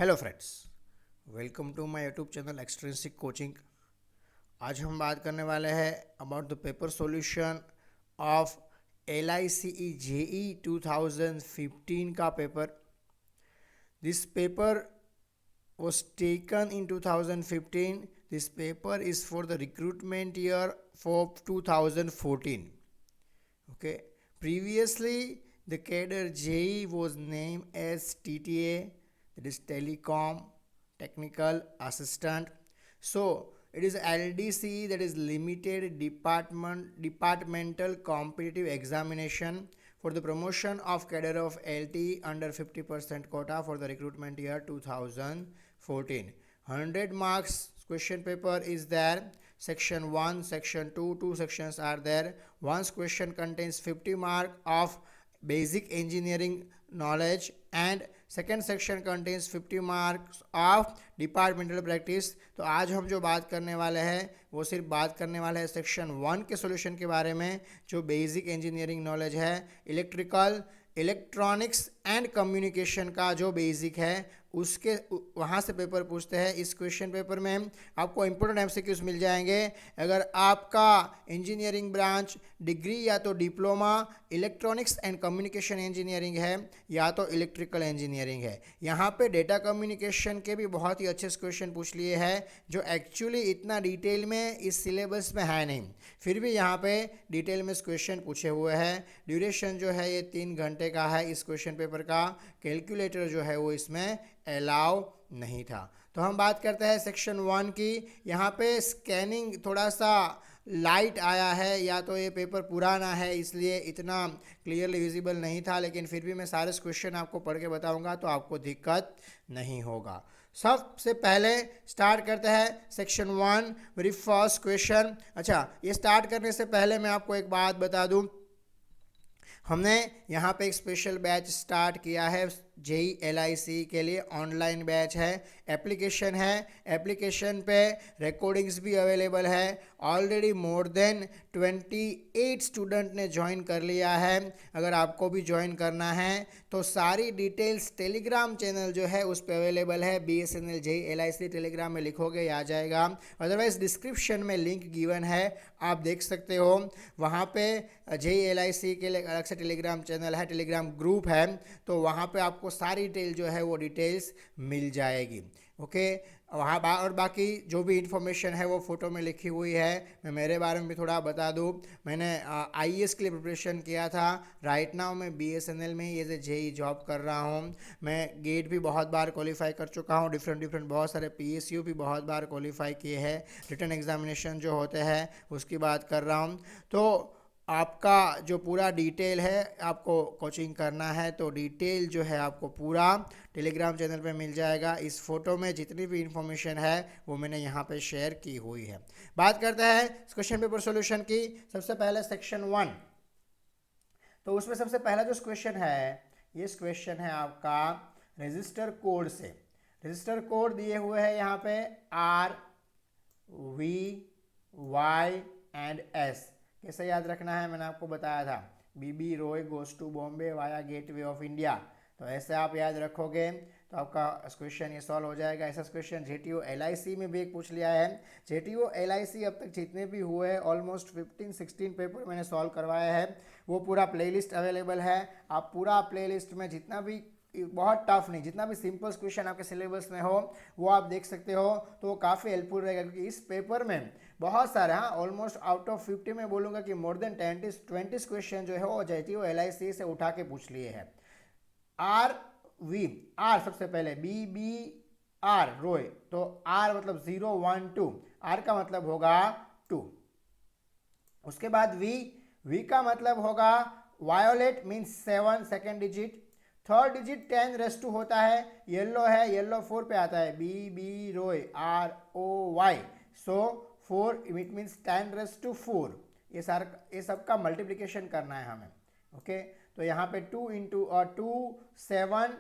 Hello friends, welcome to my YouTube channel extrinsic coaching. आज हम बात करने वाले हैं about the paper solution of LICE JE 2015 का paper. This paper was taken in 2015. This paper is for the recruitment year for 2014. Okay. Previously, the cadre JE was named as TTA, that is Telecom Technical Assistant. So it is LDC, that is Limited Departmental Competitive Examination for the promotion of cadre of LT under 50% quota for the recruitment year 2014. 100 marks question paper is there. Section 1, section 2, two sections are there. One question contains 50 mark of basic engineering knowledge and second section contains 50 marks of departmental practice. तो आज हम जो बात करने वाले हैं वो सिर्फ बात करने वाले हैं सेक्शन 1 के सॉल्यूशन के बारे में, जो बेसिक इंजीनियरिंग नॉलेज है, इलेक्ट्रिकल, इलेक्ट्रॉनिक्स एंड कम्युनिकेशन का जो बेसिक है उसके वहाँ से पेपर पूछते हैं। इस क्वेश्चन पेपर में आपको इंपॉर्टेंट एमसीक्यूज मिल जाएंगे। अगर आपका इंजीनियरिंग ब्रांच डिग्री या तो diploma electronics and communication engineering है या तो इलेक्ट्रिकल इंजीनियरिंग है, यहाँ पे डेटा कम्युनिकेशन के भी बहुत ही अच्छे क्वेश्चन पूछ लिए हैं जो एक्चुअली इतना डिटेल में इस सिलेबस में है नहीं, फिर भी यहाँ पे डिटेल में क्वेश्चन पूछे हुए हैं। ड्यूरेशन जो है ये 3 घंटे का है इस क्वेश्चन पेपर का। कैलकुलेटर जो है वो इसमें अलाउ नहीं था। तो हम बात करते हैं सेक्शन 1 की। यहाँ पे स्कैनिंग थोड़ा सा लाइट आया है, या तो ये पेपर पुराना है इसलिए इतना क्लियरली विजिबल नहीं था, लेकिन फिर भी मैं सारे क्वेश्चन आपको पढ़ के बताऊंगा तो आपको दिक्कत नहीं होगा। सबसे पहले स्टार्ट करते हैं सेक्शन 1, वेरी फर्स्ट क्वेश्चन। अच्छा, ये स्टार्ट करने से पहले मैं आपको एक बात बता दूं, हमने यहाँ पे एक स्पेशल बैच स्टार्ट किया है JEE LIC के लिए। ऑनलाइन बैच है, एप्लीकेशन है, एप्लीकेशन पे रिकॉर्डिंग्स भी अवेलेबल है। ऑलरेडी मोर देन 28 स्टूडेंट ने ज्वाइन कर लिया है। अगर आपको भी ज्वाइन करना है तो सारी डिटेल्स टेलीग्राम चैनल जो है उस पर अवेलेबल है। BSNL JEE LIC टेलीग्राम में लिखोगे आ जाएगा, अदरवाइज डिस्क्रिप्शन में लिंक गिवन है, आप देख सकते हो। वहाँ पे JEE LIC के लिए अलग से टेलीग्राम चैनल है, टेलीग्राम ग्रुप है, तो वहाँ पे आपको सारी डिटेल जो है वो डिटेल्स मिल जाएगी। ओके, वहाँ और बाकी जो भी इंफॉर्मेशन है वो फोटो में लिखी हुई है। मैं मेरे बारे में भी थोड़ा बता दूँ, मैंने IAS के लिए प्रिपरेशन किया था। राइट नाउ मैं BSNL में ये JEE जॉब कर रहा हूँ। मैं गेट भी बहुत बार क्वालिफाई कर चुका हूँ, डिफरेंट बहुत सारे PSU भी बहुत बार क्वालिफाई किए हैं। रिटन एग्जामिनेशन जो होते हैं उसकी बात कर रहा हूँ। तो आपका जो पूरा डिटेल है, आपको कोचिंग करना है तो डिटेल जो है आपको पूरा टेलीग्राम चैनल पे मिल जाएगा। इस फोटो में जितनी भी इंफॉर्मेशन है वो मैंने यहाँ पे शेयर की हुई है। बात करते हैं क्वेश्चन पेपर सॉल्यूशन की। सबसे पहले सेक्शन 1, तो उसमें सबसे पहला जो क्वेश्चन है, ये क्वेश्चन है आपका रजिस्टर कोड से। रजिस्टर कोड दिए हुए हैं यहाँ पे RVY एंड S। कैसे याद रखना है मैंने आपको बताया था, BB Roy goes to Bombay via Gateway of India. तो ऐसे आप याद रखोगे तो आपका क्वेश्चन ये सॉल्व हो जाएगा। ऐसा क्वेश्चन JTO LIC में भी एक पूछ लिया है। JTO LIC अब तक जितने भी हुए हैं ऑलमोस्ट 15-16 पेपर मैंने सॉल्व करवाया है, वो पूरा प्लेलिस्ट अवेलेबल है। आप पूरा प्लेलिस्ट में जितना भी, बहुत टफ नहीं, जितना भी सिंपल क्वेश्चन आपके सिलेबस में हो वो आप देख सकते हो, तो वो काफ़ी हेल्पफुल रहेगा। क्योंकि इस पेपर में बहुत सारे, हाँ ऑलमोस्ट आउट ऑफ 50 में बोलूँगा कि मोर देन 20 क्वेश्चन जो है वो JTO LIC से उठा के पूछ लिए हैं। R सबसे पहले BBR रोय, तो R मतलब 0 1 2, R का मतलब होगा 2। उसके बाद V का मतलब होगा violet means 7 second digit, third digit 10 होता है, येलो है, येलो 4 पे आता है, BB Roy ROY, so 4 it means 10 ये सब का मल्टीप्लिकेशन करना है हमें। ओके, तो यहाँ पे 2 इंटू 7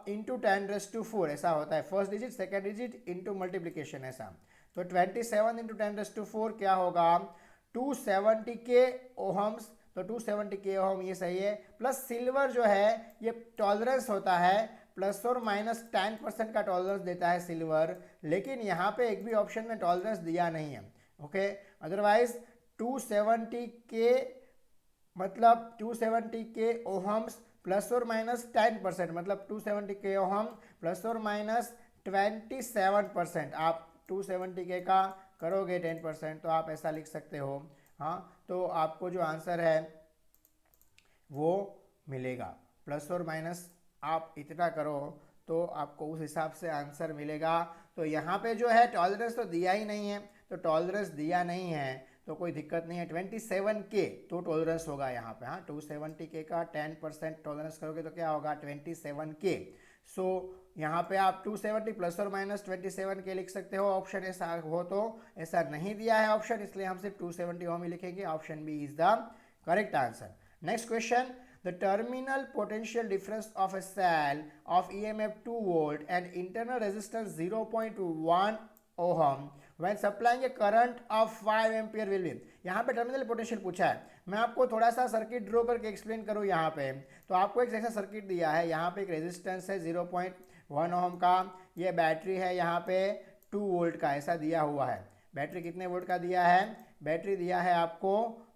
इंटू 10 ऐसा होता है, first digit second digit into multiplication ऐसा। तो 27 इंटू 10 क्या होगा, 270 के ओहम्स, तो 270 के ओहम ये सही है। प्लस सिल्वर जो है ये टॉलरेंस होता है प्लस और माइनस 10% का टॉलरेंस देता है सिल्वर, लेकिन यहाँ पे एक भी ऑप्शन में टॉलरेंस दिया नहीं है। ओके, अदरवाइज 270 के मतलब 270 के ओहम्स प्लस और माइनस 10%, मतलब 270 के ओहम प्लस और माइनस 27%। आप 270 के का करोगे 10% तो आप ऐसा लिख सकते हो। हाँ, तो आपको जो आंसर है वो मिलेगा, प्लस और माइनस आप इतना करो तो आपको उस हिसाब से आंसर मिलेगा। तो यहाँ पे जो है टॉलरेंस तो दिया ही नहीं है, तो टॉलरेंस दिया नहीं है तो कोई दिक्कत नहीं है। 27 के तो टॉलरेंस होगा यहाँ पे। हाँ, 270 के का 10% टॉलरेंस करोगे तो क्या होगा 27 के। सो यहाँ पे आप 270 प्लस और माइनस 27 के लिख सकते हो, ऑप्शन ऐसा हो तो। ऐसा नहीं दिया है ऑप्शन, इसलिए हम सिर्फ 270 होम ही लिखेंगे। Option B is the correct answer. Next question, the terminal potential difference of a cell of EMF 2 volt and internal resistance 0.1 ohm when supplying a current of 5 ampere will be। यहाँ पे terminal potential पूछा है, मैं आपको थोड़ा सा circuit draw करके explain करूँ। यहाँ पे तो आपको एक ऐसा सर्किट दिया है, यहाँ पे एक रेजिस्टेंस है 0.1 ओम का, ये बैटरी है यहाँ पे 2 वोल्ट का, ऐसा दिया हुआ है। बैटरी कितने वोल्ट का दिया है? बैटरी दिया है आपको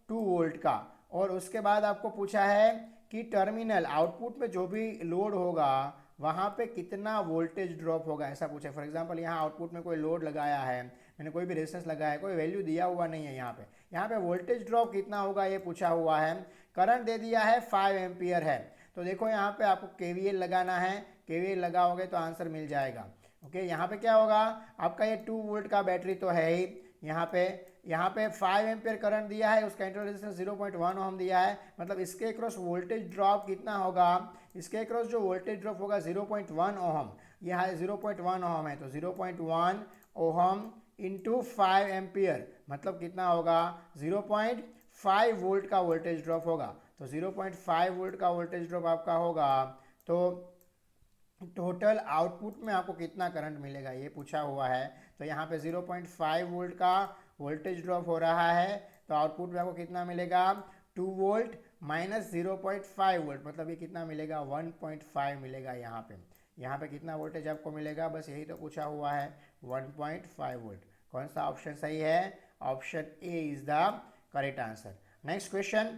2 वोल्ट का। और उसके बाद आपको पूछा है कि टर्मिनल आउटपुट में जो भी लोड होगा वहाँ पे कितना वोल्टेज ड्रॉप होगा, ऐसा पूछा है। फॉर एग्जांपल यहाँ आउटपुट में कोई लोड लगाया है, मैंने कोई भी रेजिस्टेंस लगाया है, कोई वैल्यू दिया हुआ नहीं है। यहाँ पे वोल्टेज ड्रॉप कितना होगा ये पूछा हुआ है। करंट दे दिया है 5 एम्पियर है। तो देखो यहाँ पे आपको KVL लगाना है, KVL लगाओगे तो आंसर मिल जाएगा। ओके, यहाँ पे क्या होगा आपका, ये 2 वोल्ट का बैटरी तो है ही, यहाँ पे 5 एम्पियर करंट दिया है, उसका इंटरनल रेजिस्टेंस 0.1 ओम दिया है, मतलब इसके अक्रॉस वोल्टेज ड्रॉप कितना होगा, इसके अक्रॉस जो वोल्टेज ड्रॉप होगा 0.1 ओम, यहाँ 0.1 ओम है तो 0.1 ओम इंटू 5 एम्पियर मतलब कितना होगा 0.5 वोल्ट का वोल्टेज ड्रॉप होगा। तो 0.5 वोल्ट का वोल्टेज ड्रॉप आपका होगा तो टोटल आउटपुट में आपको कितना करंट मिलेगा ये पूछा हुआ है। तो यहाँ पे 0.5 वोल्ट का वोल्टेज ड्रॉप हो रहा है, तो आउटपुट में आपको कितना मिलेगा 2 वोल्ट माइनस 0.5 वोल्ट, मतलब ये कितना मिलेगा 1.5 मिलेगा। यहाँ पे कितना वोल्टेज आपको मिलेगा, बस यही तो पूछा हुआ है 1.5 वोल्ट। कौन सा ऑप्शन सही है? Option A is the correct answer. Next question,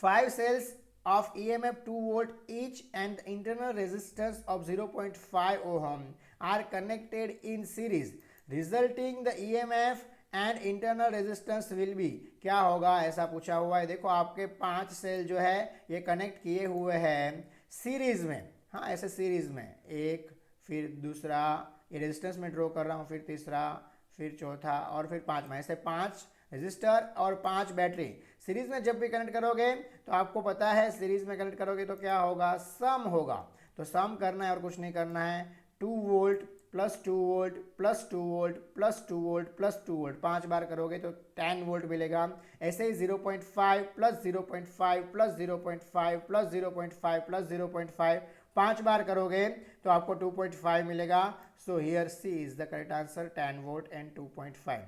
5 cells of EMF 2 volt each and the internal resistance of 0.5 ohm are connected in series resulting the EMF and internal resistance will be। क्या होगा ऐसा पूछा हुआ है। देखो आपके 5 cell जो है ये कनेक्ट किए हुए हैं सीरीज में। हाँ, ऐसे सीरीज में, एक फिर दूसरा, ये रेजिस्टेंस में ड्रॉ कर रहा हूँ, फिर तीसरा, फिर चौथा और फिर पांचवा, ऐसे 5 रजिस्टर और 5 बैटरी सीरीज में जब भी कनेक्ट करोगे तो आपको पता है सीरीज में कनेक्ट करोगे तो क्या होगा, सम होगा। तो सम करना है और कुछ नहीं करना है। 2 volt plus 2 volt plus 2 volt plus 2 volt plus 2 volt 5 बार करोगे तो 10 वोल्ट मिलेगा। ऐसे ही 0.5 प्लस 0.5 प्लस 0.5 प्लस 0.5 प्लस 0.5 5 बार करोगे तो आपको 2.5 मिलेगा। So here C is the correct answer, 10 volt and 2.5।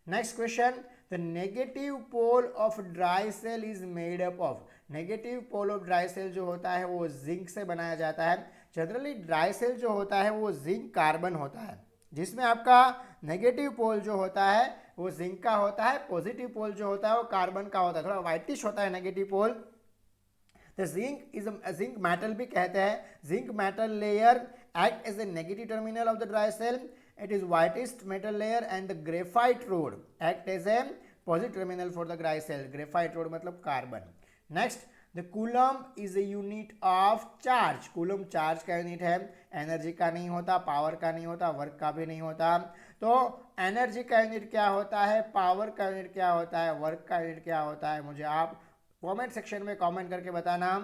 Next question, the negative pole of dry cell is made up of। Negative pole of dry cell जो होता है वो जिंक से बनाया जाता है। जनरली ड्राई सेल जो होता है वो जिंक कार्बन होता है, जिसमें आपका नेगेटिव पोल जो होता है वो जिंक का होता है, पॉजिटिव पोल जो होता है वो कार्बन का होता है, थोड़ा व्हाइटिश होता है नेगेटिव पोल। तो जिंक मेटल भी कहते हैं। Zinc metal layer act as a negative terminal of the dry cell. It is whitest metal layer and the graphite rod act as a positive terminal for the dry cell। graphite rod मतलब carbon. Next, the coulomb is a unit of charge। coulomb charge का unit है, energy का नहीं होता, power का नहीं होता, work का भी नहीं होता। तो एनर्जी का यूनिट क्या होता है, पावर का यूनिट क्या होता है, वर्क का यूनिट क्या होता है, मुझे आप कमेंट सेक्शन में कमेंट करके बताना।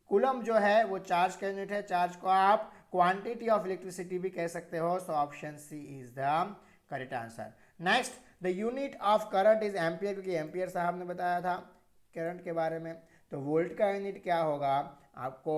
कूलम जो है वो चार्ज का यूनिट है, चार्ज को आप क्वांटिटी ऑफ इलेक्ट्रिसिटी भी कह सकते हो। So option C is the correct answer. Next, the unit of current is ampere, क्योंकि एम्पियर साहब ने बताया था करंट के बारे में। तो वोल्ट का यूनिट क्या होगा आपको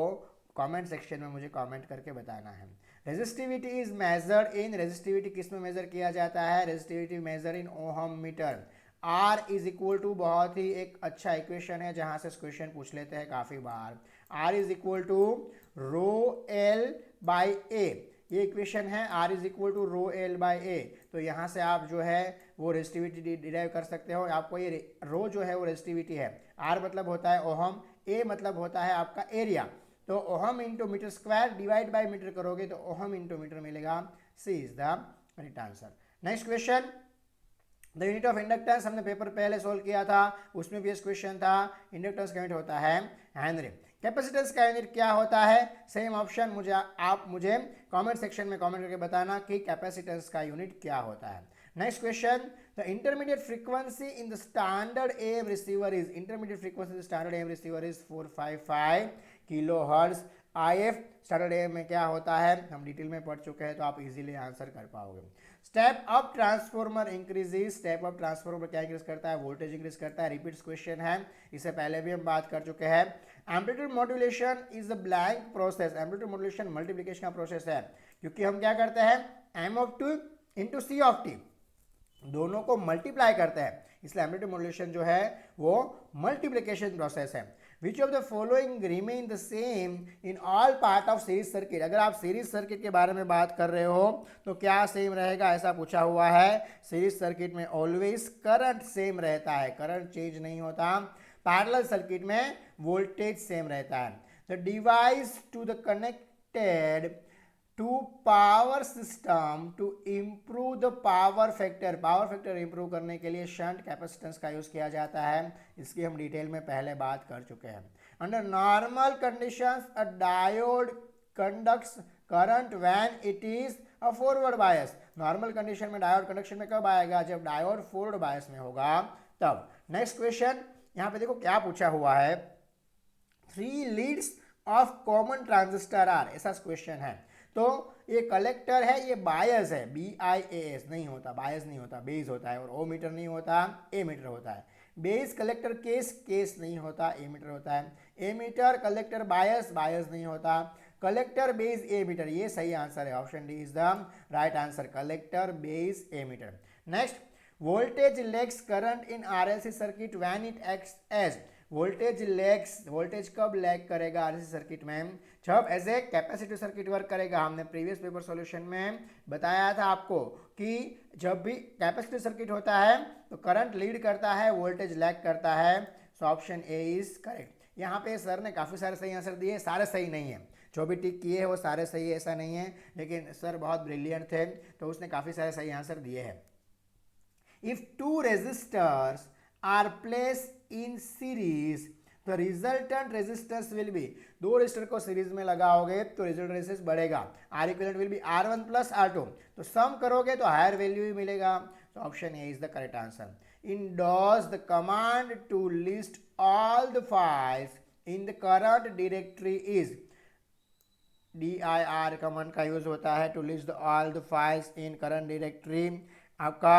कमेंट सेक्शन में मुझे कमेंट करके बताना है। Resistivity is measured in, resistivity किस में मेजर किया जाता है, resistivity measure in ohm metre. R is equal to, बहुत ही एक अच्छा इक्वेशन है जहां से क्वेश्चन पूछ लेते हैं काफी बार। R is equal to rho L by A, ये इक्वेशन है R is equal to rho L by A. तो यहाँ से आप जो है वो रेजिस्टिविटी डिराइव कर सकते हो। आपको ये रो जो है वो रेजिस्टिविटी है, R मतलब होता है ओहम, A मतलब होता है आपका एरिया। तो ohm into metre square divide by metre करोगे तो ओहम इंटू मीटर मिलेगा। C is the correct answer. Next question, the unit of inductance हमने पेपर पहले सोल्व किया था, उसमें भी इस क्वेश्चन था। इंडक्टेंस का यूनिट होता है हेनरी। कैपेसिटेंस का यूनिट क्या होता है? सेम ऑप्शन आप मुझे कमेंट सेक्शन में कमेंट करके बताना कि कैपेसिटेंस का यूनिट क्या होता है। Next question, the intermediate frequency in the standard AM receiver is, intermediate frequency standard AM receiver is 455 kilo hertz. IF standard AM में क्या होता है हम डिटेल में पढ़ चुके हैं, तो आप इजीली आंसर कर पाओगे। Step up transformer increases, step up transformer क्या इंक्रीज करता है? वोल्टेज इंक्रीज करता है। रिपीट्स क्वेश्चन है, इससे पहले भी हम बात कर चुके हैं। Amplitude modulation is a blank process, amplitude modulation multiplication का प्रोसेस है, क्योंकि हम क्या करते हैं m of T into C of T, दोनों को मल्टीप्लाई करते हैं, इसलिए एम्पलीट्यूड मॉड्यूलेशन जो है वो मल्टीप्लिकेशन प्रोसेस है। Which of the following remain the same in all part of series circuit? अगर आप सीरीज सर्किट के बारे में बात कर रहे हो तो क्या सेम रहेगा, ऐसा पूछा हुआ है। सीरीज सर्किट में ऑलवेज करंट सेम रहता है, करंट चेंज नहीं होता। पैरेलल सर्किट में वोल्टेज सेम रहता है। The device to the connected to power system to improve the power factor improve करने के लिए शंट कैपेसिटेंस का यूज किया जाता है, इसकी हम डिटेल में पहले बात कर चुके हैं। Under normal conditions a diode conducts current when it is a forward bias, normal condition में डायोड कंडक्शन में कब आएगा? जब डायोड फॉरवर्ड बायस में होगा तब। नेक्स्ट क्वेश्चन, यहाँ पे देखो क्या पूछा हुआ है, 3 leads of common transistor are, ऐसा क्वेश्चन है। तो ये कलेक्टर है, ये बायस है, BIAS नहीं होता, बायस नहीं होता, बेस होता है। और ओ मीटर नहीं होता, ए मीटर होता है। बेस कलेक्टर केस नहीं होता, ए मीटर होता है। ए मीटर कलेक्टर बायस नहीं होता। कलेक्टर बेस ए मीटर, ये सही आंसर है, option D is the right answer, collector base emitter. Next, voltage lags current in RLC circuit when it acts as, वोल्टेज कब लैग करेगा RLC सर्किट में? जब as a capacitive circuit work करेगा। हमने प्रीवियस पेपर सॉल्यूशन में बताया था आपको कि जब भी कैपेसिटिव सर्किट होता है तो करंट लीड करता है, वोल्टेज लैग करता है। So option A is correct. यहाँ पे सर ने काफ़ी सारे सही आंसर दिए, सारे सही नहीं है, जो भी टिक किए हैं वो सारे सही है ऐसा नहीं है, लेकिन सर बहुत ब्रिलियंट थे तो उसने काफ़ी सारे सही आंसर दिए हैं। If 2 resistors are place in series तो resultant resistance will be, 2 resistor को सीरीज में लगाओगे तो रिजल्ट रेजिस्टेंस बढ़ेगा, R equivalent will be R1 plus R2, तो सम करोगे तो हायर वैल्यू ही मिलेगा। तो option A is the correct answer. In DOS the command to list all the files in the current directory is, dir command का use होता है to list all the files in current directory. आपका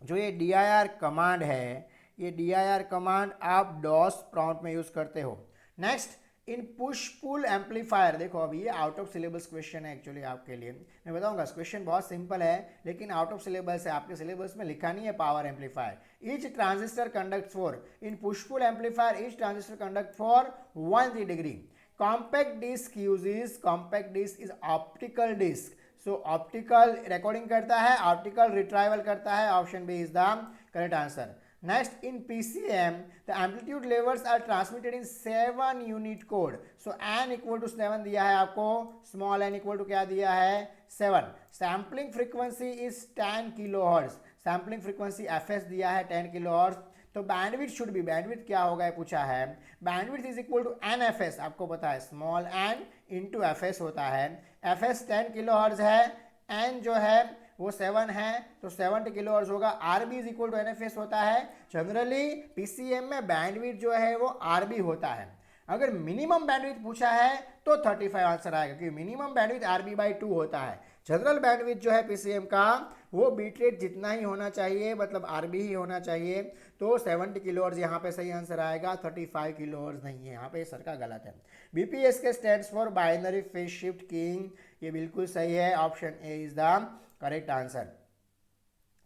जो ये dir command है, ये dir command आप DOS prompt में यूज करते हो। Next, in push pull amplifier, देखो अभी ये आउट ऑफ सिलेबस क्वेश्चन है एक्चुअली आपके लिए, मैं बताऊंगा क्वेश्चन बहुत सिंपल है लेकिन आउट ऑफ सिलेबस है, आपके सिलेबस में लिखा नहीं है power amplifier. Each transistor conduct for, in push pull amplifier each transistor conduct for 180 degree. Compact disc uses, compact disc is optical disc, so optical recording करता है, ऑप्टिकल रिट्राइवल करता है, option B is the correct answer. Next, in PCM, the amplitude levels are transmitted in 7 unit code. So n equal to 7 दिया है आपको, small n equal to क्या दिया है? 7. Sampling frequency is 10 kilohertz. Sampling frequency fs दिया है 10 kilohertz. तो bandwidth should be, bandwidth क्या होगा ये पूछा है, bandwidth is equal to NFS, आपको पता है स्मॉल n इंटू FS होता है। FS 10 किलोहर्ट्ज है, n जो है वो 7 है तो 70 किलोहर्ट्ज होगा। RB is equal to NFS होता है। जनरली PCM में बैंडविड्थ जो है वो RB होता है। अगर मिनिमम बैंडविड्थ पूछा है तो 35 आंसर आएगा, क्योंकि मिनिमम बैंडविड्थ RB/2 होता है। जनरल बैंडविड्थ जो है PCM का वो बीट रेट जितना ही होना चाहिए, मतलब RB ही होना चाहिए। तो 70 किलोहर्ट्ज यहाँ पे सही आंसर आएगा, 35 किलोहर्ट्ज नहीं है, यहाँ पे सर का गलत है। BPSK stands for binary phase shift keying, ये बिल्कुल सही है, option A is the correct answer.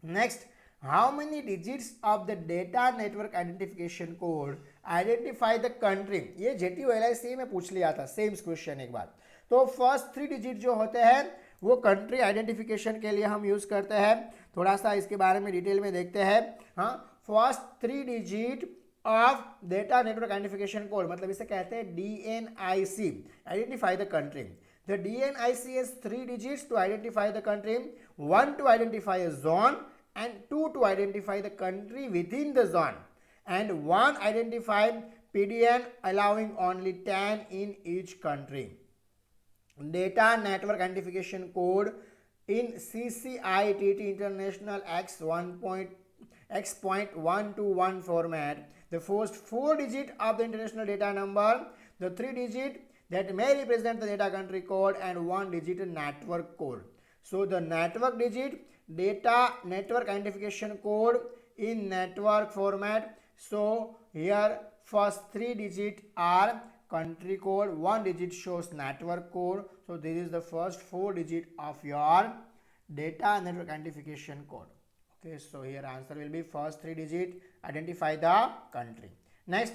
Next, how many digits of the data network identification code identify the country, ये JTU-LIC में पूछ लिया था सेम क्वेश्चन एक बार। तो फर्स्ट 3 डिजिट जो होते हैं वो कंट्री आइडेंटिफिकेशन के लिए हम यूज करते हैं। थोड़ा सा इसके बारे में डिटेल में देखते हैं। हाँ, first 3 digit of data network identification code, मतलब इसे कहते हैं DNIC, identify the country. The DNIC has 3 digits to identify the country, 1 to identify a zone, and 2 to identify the country within the zone, and 1 identify PDN allowing only 10 in each country. Data network identification code in CCITT International X.121 format. The first 4 digit of the international data number, the 3 digit that may represent the data country code, and 1 digit network code. So the network digit, data network identification code in network format. So here first 3 digit are country code, 1 digit shows network code. So this is the first 4 digit of your data network identification code. Okay, so here answer will be first 3 digit identify the country. Next,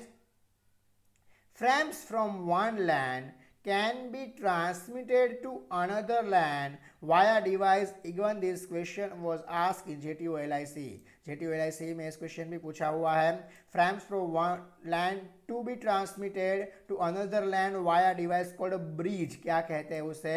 frames from one land can be transmitted to another land via device. Even this question was asked in JTU-LIC. JTU-LIC में इस question भी पूछा हुआ है। frames from one land to be transmitted to another land via device called bridge. क्या कहते हैं उसे?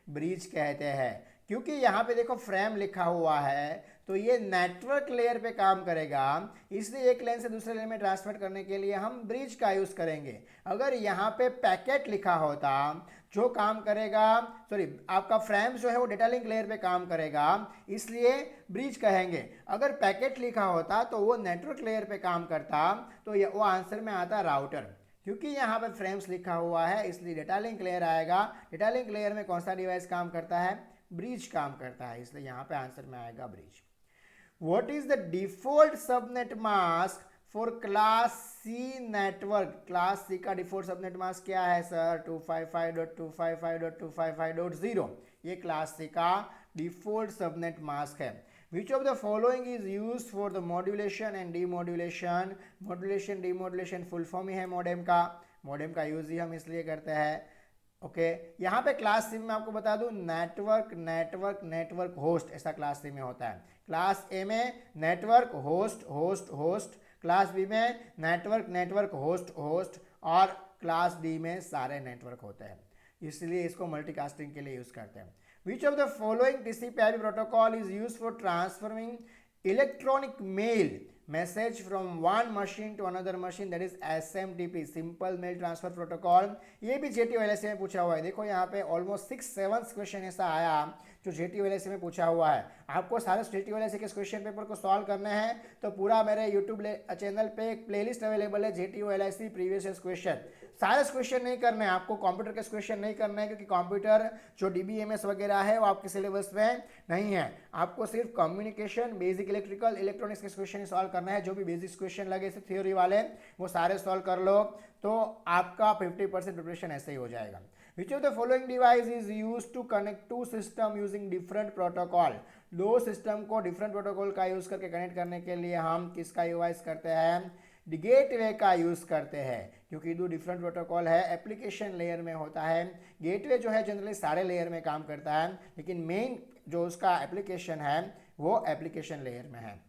ब्रिज कहते हैं। क्योंकि यहाँ पे देखो फ्रेम लिखा हुआ है तो ये नेटवर्क लेयर पे काम करेगा, इसलिए एक लेन से दूसरे लेन में ट्रांसफर करने के लिए हम ब्रिज का यूज करेंगे। अगर यहाँ पे पैकेट लिखा होता जो काम करेगा, सॉरी आपका फ्रेम जो है वो डेटा लिंक लेयर पे काम करेगा, इसलिए ब्रिज कहेंगे। अगर पैकेट लिखा होता तो वो नेटवर्क लेयर पे काम करता, तो वो आंसर में आता राउटर। क्योंकि यहाँ पे फ्रेम्स लिखा हुआ है इसलिए डेटा लिंक लेयर आएगा। डेटा लिंक लेयर में कौन सा डिवाइस काम करता है? ब्रिज काम करता है, इसलिए यहाँ पे आंसर में आएगा bridge. What is the default subnet mask for class C network? Class C का डिफॉल्ट सबनेट मास्क क्या है सर? 255.255.255.0। ये क्लास C का डिफॉल्ट सबनेट मास्क है। Which of the following is used for the modulation and demodulation? Modulation demodulation full form ही है modem का। Modem का यूज ही हम इसलिए करते हैं। ओके, यहाँ पे क्लास सी में आपको बता दूं नेटवर्क नेटवर्क नेटवर्क होस्ट, ऐसा क्लास सी में होता है। क्लास ए में network host host host, class B में नेटवर्क नेटवर्क होस्ट होस्ट, और क्लास डी में सारे नेटवर्क होते हैं, इसलिए इसको मल्टीकास्टिंग के लिए यूज करते हैं। Which of the following TCP/IP protocol is use for transferring electronic mail message from one machine to another machine, that is SMTP, simple mail transfer protocol. ये भी JTU-LIC में पूछा हुआ है। देखो यहाँ पे ऑलमोस्ट 6-7 क्वेश्चन ऐसा आया जो JTU-LIC में पूछा हुआ है। आपको सारे JTU-LIC के क्वेश्चन पेपर को सॉल्व करने हैं तो पूरा मेरे यूट्यूब चैनल पे एक प्लेलिस्ट अवेलेबल है JTU-LIC प्रीवियस ईयर क्वेश्चन। सारे क्वेश्चन नहीं करने हैं आपको, कंप्यूटर के क्वेश्चन नहीं करने हैं, क्योंकि कंप्यूटर जो DBMS वगैरह है वो आपके सिलेबस में नहीं है। आपको सिर्फ कम्युनिकेशन, बेसिक इलेक्ट्रिकल, इलेक्ट्रॉनिक्स के क्वेश्चन ही सॉल्व करना है। जो भी बेसिक क्वेश्चन लगे से थ्योरी वाले वो सारे सॉल्व कर लो तो आपका 50% प्रिपरेशन ऐसे ही हो जाएगा। Which of the following device is used to connect two system using different protocol? दो सिस्टम को डिफरेंट प्रोटोकॉल का यूज करके कनेक्ट करने के लिए हम किसका यूज करते हैं? गेटवे का यूज करते हैं, क्योंकि दो डिफरेंट प्रोटोकॉल है, एप्लीकेशन लेयर में होता है। गेटवे जो है जनरली सारे लेयर में काम करता है, लेकिन मेन जो उसका एप्लीकेशन है वो एप्लीकेशन लेयर में है।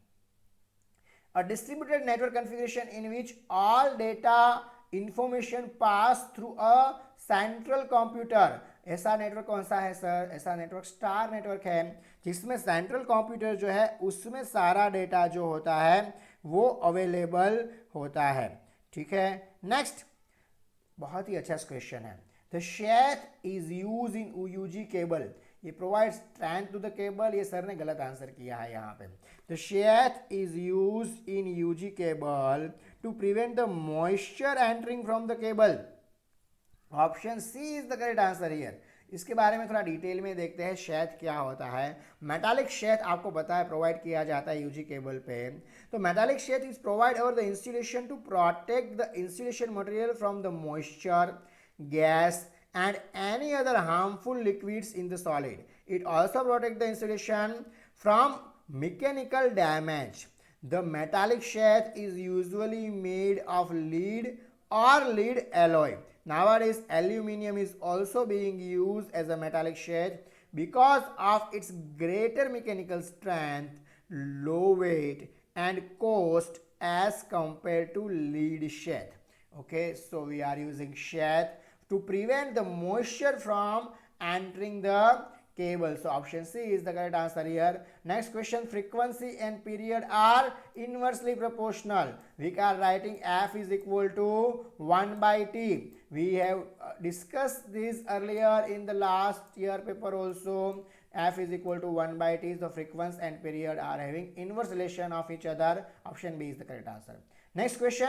A distributed network configuration in which all data information pass through a central computer, ऐसा नेटवर्क कौन सा है सर? ऐसा नेटवर्क स्टार नेटवर्क है, जिसमें सेंट्रल कंप्यूटर जो है उसमें सारा डेटा जो होता है वो अवेलेबल होता है। ठीक है, नेक्स्ट बहुत ही अच्छा क्वेश्चन है। The sheath is use in UUG cable, ये provides strand to the cable, ये सर ने गलत आंसर किया है यहाँ पे। The sheath is use in UG cable to prevent the moisture entering from the cable. Option C is the correct answer here. इसके बारे में थोड़ा डिटेल में देखते हैं, शेथ क्या होता है। मेटालिक शेथ आपको पता है प्रोवाइड किया जाता है UG केबल पे। तो metallic sheath is provide over the installation to protect the installation material from the moisture, gas and any other harmful liquids in the solid. It also protects the installation from mechanical damage. The metallic sheath is usually made of lead or lead alloy. Nowadays, aluminium is also being used as a metallic sheath because of its greater mechanical strength, low weight, and cost as compared to lead sheath. Okay, so we are using sheath to prevent the moisture from entering the cable. So option C is the correct answer here. Next question, frequency and period are inversely proportional. We are writing F is equal to 1 by T. We have discussed this earlier in the last year paper also. F is equal to 1 by T. So frequency and period are having inverse relation of each other. Option B is the correct answer. Next question,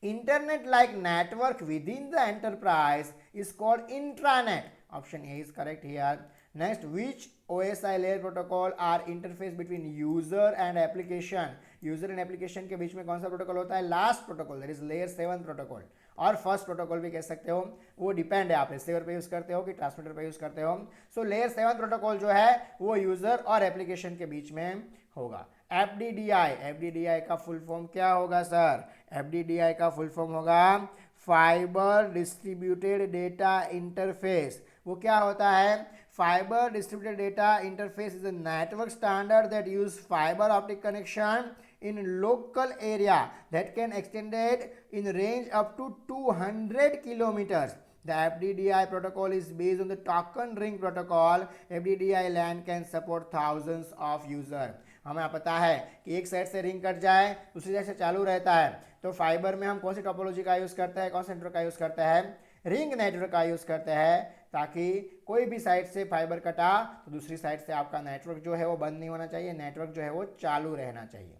internet-like network within the enterprise is called intranet. Option A is correct here. Next, which OSI layer protocol are interface between user and application? User and application के बीच में कौन सा protocol होता है? Last protocol, that is layer 7 protocol, और first protocol भी कह सकते हो. वो डिपेंड है आप रिसीवर पे यूज करते हो कि ट्रांसमीटर पे यूज करते हो. सो लेयर 7 प्रोटोकॉल जो है वो यूजर और एप्लीकेशन के बीच में होगा. एफडीडीआई का फुल फॉर्म क्या होगा सर? एफडीडीआई का फुल फॉर्म होगा फाइबर डिस्ट्रीब्यूटेड डेटा इंटरफेस. वो क्या होता है? Fibre distributed data interface is a network standard that use fibre optic connection in local area that can extended in range up to 200 kilometers. The FDDI protocol is based on the token ring protocol. FDDI LAN can support thousands of users. हमें पता है कि एक side से ring cut जाए दूसरी side से चालू रहता है, तो फाइबर में हम कौन सी टोपोलॉजी का यूज़ करते हैं, कौन से नेटवर्क का यूज़ करते हैं? रिंग नेटवर्क का यूज़ करते हैं, ताकि कोई भी साइड से फाइबर कटा तो दूसरी साइड से आपका नेटवर्क जो है वो बंद नहीं होना चाहिए, नेटवर्क जो है वो चालू रहना चाहिए.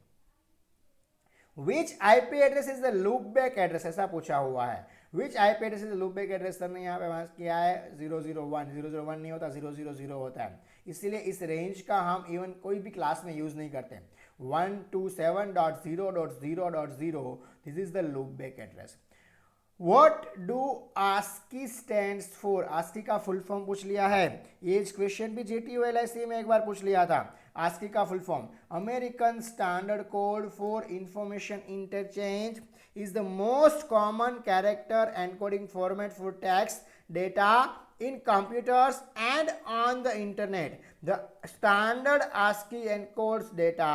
Which IP address is the loopback address? ऐसा पूछा हुआ है. Which IP address is the loopback address? Sir ने यहाँ पे मार्क किया है 001. 001 नहीं होता, 000 होता है. इसीलिए इस रेंज का हम इवन कोई भी क्लास में यूज नहीं करते. 127.0.0.0 this is the loopback address. What do ASCII stands for? ASCII का फुल फॉर्म पूछ लिया है. ये क्वेश्चन भी जीटीयू एलआईसी में एक बार पूछ लिया था. ASCII का full form American standard code for information interchange is the most common character encoding format for text data in computers and on the internet. The standard ASCII encodes data.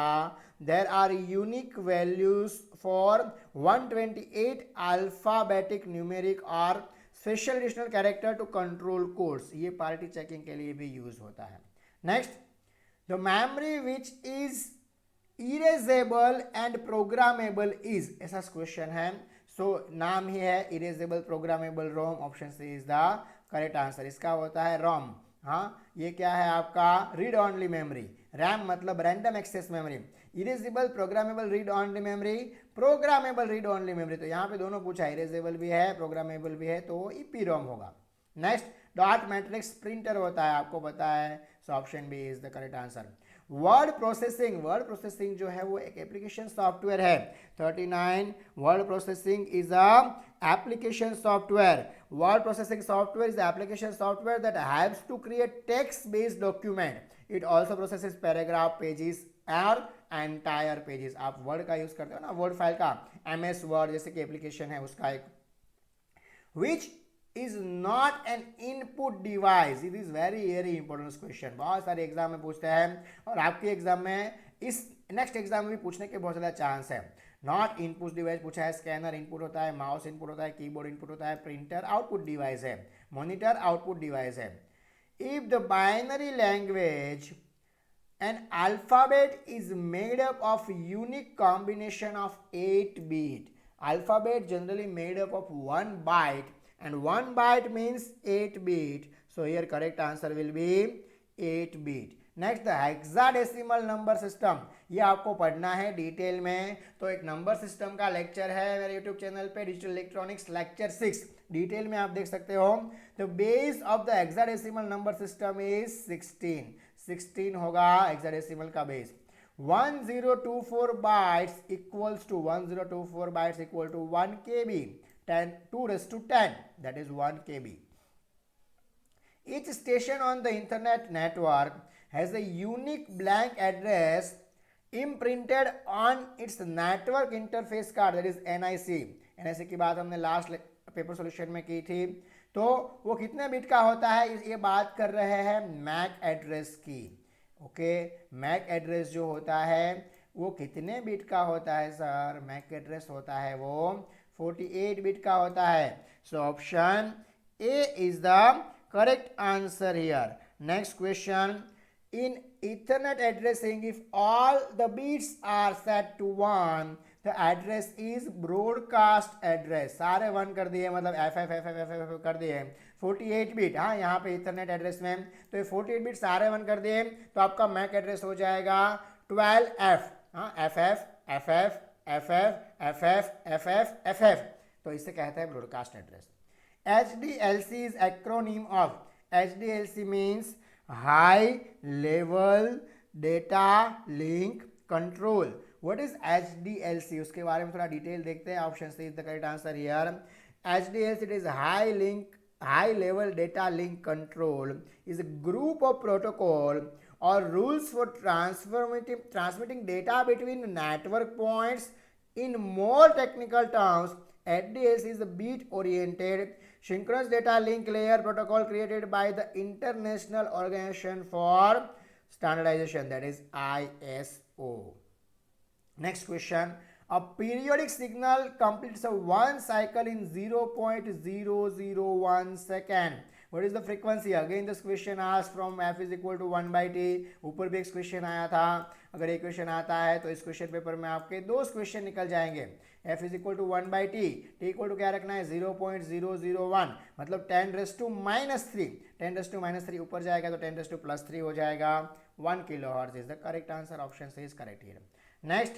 There are unique values for 128 alphabetic numeric or special additional character to control codes. ये parity checking के लिए भी use होता है. Next, the memory which is erasable and programmable is, ऐसा question है. So नाम ही है erasable programmable ROM. Option C is the correct answer. इसका होता है रोम. हाँ, ये क्या है आपका? Read only memory. रैम मतलब random access memory. Erasable programmable read only memory, programmable read only memory. तो यहाँ पे दोनों पूछा, इरेजेबल भी है प्रोग्रामेबल भी है, तो ईपी रोम होगा. नेक्स्ट, डॉट मैट्रिक्स प्रिंटर होता है, आपको पता है. So option B is the correct answer. Word processing जो है वो एक एप्लीकेशन सॉफ्टवेयर है. 39, word processing is a application software. Word processing software is application software that helps to create text based document. It also processes paragraph, pages और entire pages. आप word का use करते हो ना, वर्ड फाइल का, MS Word जैसे कि application है उसका एक. विच is not an input device. It is very important question. बहुत सारे एग्जाम में पूछते हैं और आपके एग्जाम में इस नेक्स्ट एग्जाम में भी पूछने के बहुत ज़्यादा चांस है. नॉट इनपुट डिवाइस पूछा है. स्कैनर इनपुट होता है, माउस इनपुट होता है, कीबोर्ड इनपुट होता है, प्रिंटर आउटपुट डिवाइस है, मॉनिटर आउटपुट डिवाइस है. If the binary language an alphabet is made up of unique combination of 8 bit. Alphabet generally made up of 1 byte. And 1 byte means 8 bit. So here correct answer will be 8 bit. Next, the hexadecimal number system. ये आपको पढ़ना है detail में. तो एक number system का lecture है मेरे यूट्यूब चैनल पे, डिजिटल इलेक्ट्रॉनिक्स लेक्चर 6. डिटेल में आप देख सकते हो. तो base of the hexadecimal number system is 16. 16 होगा हेक्साडेसिमल का base. 1024 bytes equals to 1024 bytes equal to 1 KB. 2 raised to 10, that is 1 KB. Each station on the internet network has a unique blank address imprinted on its network interface card, that is NIC. NIC की बात हमने last paper solution में की थी। तो वो कितने bit का होता है, ये बात कर रहे हैं मैक एड्रेस की। ओके, मैक एड्रेस जो होता है वो कितने बिट का होता है सर? मैक एड्रेस होता है वो 48 बिट का होता है। So option A is the correct answer here. Next question, in Ethernet addressing, if all the bits are set to 1, the address is broadcast address. सारे 1 कर दिए, मतलब FF कर दिए। 48 बिट, हाँ यहाँ पे इथरनेट एड्रेस में तो ये 48 बिट सारे 1 कर दिए, तो आपका मैक एड्रेस हो जाएगा 12F। हाँ, FF FF FF FF FF FF, तो इससे कहते हैं broadcast address. HDLC is acronym of, HDLC means high level data link control. What is HDLC? उसके बारे में थोड़ा डिटेल देखते हैं। Option C is the correct answer here. HDLC, it is high level data link control, is a group of protocol or rules for transmitting data between network points. In more technical terms, HDLC is a bit oriented synchronous data link layer protocol created by the International Organization for Standardization, that is ISO. Next question, a periodic signal completes a one cycle in 0.001 second. What is the frequency? Again this question asked from f is equal to 1 by t. ऊपर भी एक question आया था। अगर एक question आता है तो इस क्वेश्चन पेपर में आपके दो क्वेश्चन निकल जाएंगे। f is equal to 1 by T, T equal to क्या रखना है 0.001, मतलब 10⁻³ 10⁻³ ऊपर जाएगा तो 10⁻+3 हो जाएगा। 1 kilohertz is the correct answer. Option C is correct here. Next,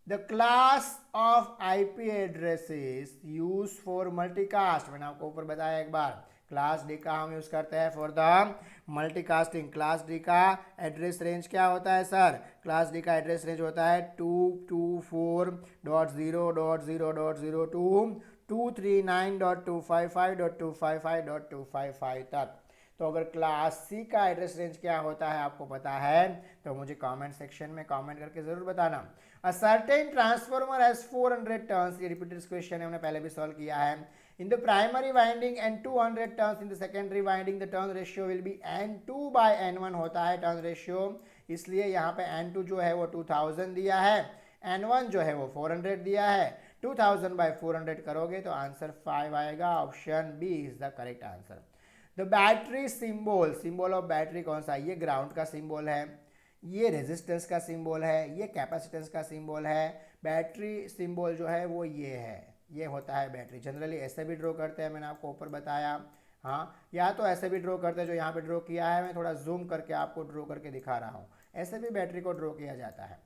the class of IP addresses use for multicast, मैंने आपको ऊपर बताया एक बार, क्लास डी का हम यूज करते हैं for the multicasting. Class D का एड्रेस रेंज क्या होता है सर? क्लास डी का एड्रेस रेंज होता है 224.0.0.0 टू 239.255.255.255 तक। तो अगर क्लास सी का एड्रेस रेंज क्या होता है आपको पता है तो मुझे कमेंट सेक्शन में कमेंट करके जरूर बताना। A certain transformer has 400 turns, ये रिपीटेड क्वेश्चन है, हमने पहले भी सॉल्व किया है। In the primary winding and 200 turns in the secondary winding, the turn ratio will be N2 by N1 होता है turn ratio, इसलिए यहाँ पे N2 जो है वो 2000 दिया है, N1 जो है वो 400 दिया है। 2000 by 400 करोगे तो आंसर 5 आएगा। Option B is the correct answer. The battery symbol, symbol of battery कौन सा? ये ग्राउंड का सिंबल है, ये रेजिस्टेंस का सिंबल है, ये कैपेसिटेंस का सिंबल है। बैटरी सिंबल जो है वो ये है, ये होता है बैटरी। जनरली ऐसे भी ड्रॉ करते हैं, मैंने आपको ऊपर बताया। हाँ, या तो ऐसे भी ड्रॉ करते हैं जो यहाँ पे ड्रॉ किया है, मैं थोड़ा जूम करके आपको ड्रॉ करके दिखा रहा हूँ। ऐसे भी बैटरी को ड्रॉ किया जाता है।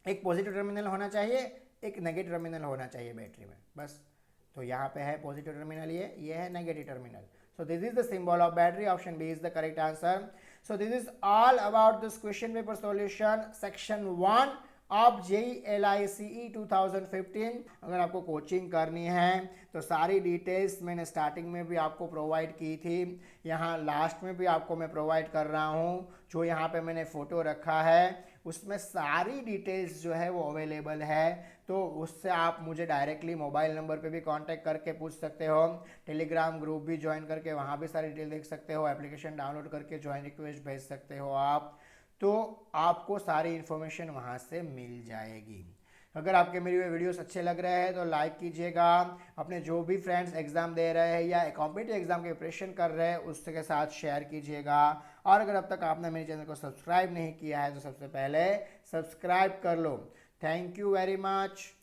एक पॉजिटिव टर्मिनल होना चाहिए, एक नेगेटिव टर्मिनल होना चाहिए बैटरी में, बस। तो यहाँ पे है पॉजिटिव टर्मिनल, ये है negative terminal. So this is the symbol of battery. Option B is the correct answer. So this is all about this question paper solution section 1 of JEE LICE 2015। अगर आपको कोचिंग करनी है तो सारी details मैंने starting में भी आपको प्रोवाइड की थी, यहाँ लास्ट में भी आपको मैं प्रोवाइड कर रहा हूँ। जो यहाँ पे मैंने फ़ोटो रखा है उसमें सारी डिटेल्स जो है वो अवेलेबल है, तो उससे आप मुझे डायरेक्टली मोबाइल नंबर पे भी कांटेक्ट करके पूछ सकते हो। टेलीग्राम ग्रुप भी ज्वाइन करके वहाँ भी सारी डिटेल देख सकते हो। एप्लीकेशन डाउनलोड करके ज्वाइन रिक्वेस्ट भेज सकते हो आप, तो आपको सारी इन्फॉर्मेशन वहाँ से मिल जाएगी। अगर आपके मेरे वीडियोस अच्छे लग रहे हैं तो लाइक कीजिएगा। अपने जो भी फ्रेंड्स एग्ज़ाम दे रहे हैं या कॉम्पिटिटिव एग्जाम की प्रिपरेशन कर रहे हैं उसके साथ शेयर कीजिएगा। और अगर अब तक आपने मेरे चैनल को सब्सक्राइब नहीं किया है तो सबसे पहले सब्सक्राइब कर लो। Thank you very much.